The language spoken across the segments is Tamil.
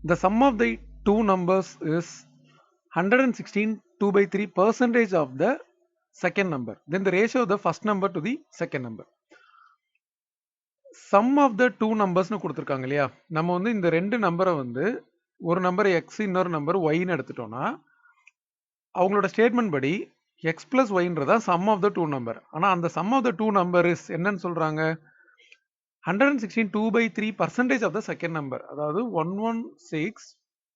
The sum of the two numbers is 116 2/3 percentage of the second number. Then the ratio of the first number to the second number. Sum of the two numbers னு கொடுத்திருக்காங்க இல்லையா, நம்ம வந்து இந்த ரெண்டு நம்பரை வந்து ஒரு நம்பர் x இன்னொரு நம்பர் y ன்னு எடுத்துட்டோம்னா அவங்களோட ஸ்டேட்மெண்ட் படி x plus y ன்றதா sum of the two number. ஆனா அந்த sum of the two number is என்னன்னு சொல்றாங்க, 116 2/3 percentage of the second number. அதாவது 116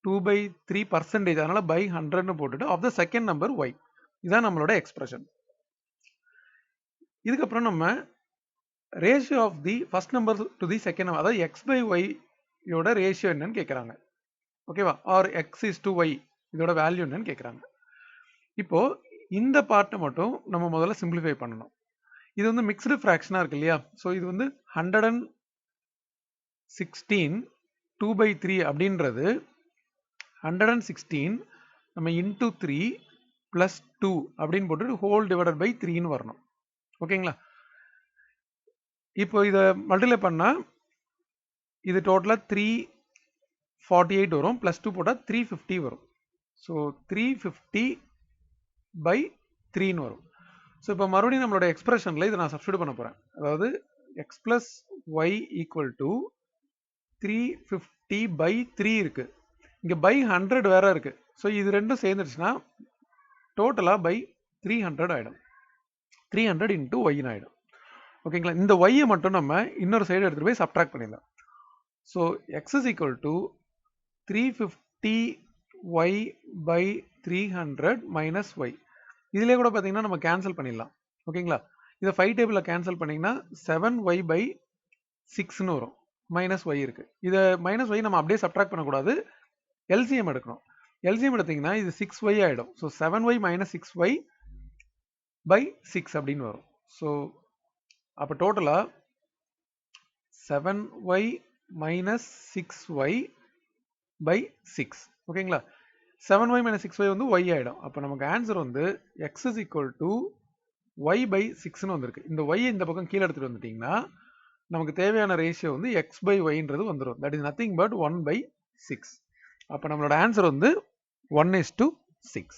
2/3 percentage, அதனால by 100 ன்னு போட்டுட்டு of the second number y. இதான் நம்மளோட எக்ஸ்பிரஷன். இதுக்கப்புறம் நம்ம ratio of the first number to the second number, அதாவது x by y யோட ரேஷியோ என்னன்னு கேட்குறாங்க. ஓகேவா, or x is to y இதோட வேல்யூ என்னன்னு கேட்குறாங்க. இப்போ இந்த பார்ட்டை மட்டும் நம்ம முதல்ல சிம்பிளிஃபை பண்ணணும். இது வந்து மிக்ஸ்டு ஃப்ராக்ஷனாக இருக்கு இல்லையா, ஸோ இது வந்து 116 2/3 அப்படின்றது 116 நம்ம இன்டூ 3 பிளஸ் 2 அப்படின்னு போட்டு ஹோல் டிவைடட் பை 3ன்னு வரணும். ஓகேங்களா, இப்போ இதை மல்டிப்ளை பண்ணால் இது டோட்டலாக 348 வரும், ப்ளஸ் 2 போட்டால் 350 வரும். ஸோ 350 பை 3ன்னு வரும். ஸோ இப்போ மறுபடியும் நம்மளோட எக்ஸ்பிரஷனில் இதை நான் சப்ஸ்டியூட் பண்ண போகிறேன். அதாவது x plus y equal to 350 by 3 இருக்கு, இங்கே பை 100 வேற இருக்கு. ஸோ இது ரெண்டும் சேர்ந்துருச்சுன்னா டோட்டலாக பை 300 ஆகிடும். 300 இன்ட்டு ஒய்னு ஆகிடும். ஓகேங்களா, இந்த ஒய்யை மட்டும் நம்ம இன்னொரு சைடு எடுத்துகிட்டு போய் சப்ட்ராக்ட் பண்ணிடலாம். So x is equal to 350 y by 300 minus y. இதிலே கூட பார்த்தீங்கன்னா நம்ம கேன்சல் பண்ணிடலாம். ஓகேங்களா, இதை 5 டேபிளில் கேன்சல் பண்ணிங்கன்னா 7y பை 6ன்னு வரும், மைனஸ் ஒய் இருக்குது. இதை மைனஸ் ஒய் நம்ம அப்படியே சப்ட்ராக்ட் பண்ணக்கூடாது, எல்சிஎம் எடுக்கணும். எல்சிஎம் எடுத்தீங்கன்னா இது 6y ஆகிடும். So 7y minus 6y by 6 அப்படின்னு வரும். ஸோ அப்போ டோட்டலாக 7y மைனஸ் 6y பை 6. ஓகேங்களா, 7y மைனஸ் 6y வந்து y ஆகிடும். அப்போ நமக்கு ஆன்சர் வந்து x is equal to y by 6ன்னு வந்திருக்கு. இந்த y இந்த பக்கம் கீழே எடுத்துகிட்டு வந்துட்டிங்கன்னா நமக்கு தேவையான ரேஷியோ வந்து x by yன்றது வந்துடும். That is nothing but 1/6. அப்போ நம்மளோட ஆன்சர் வந்து 1:6.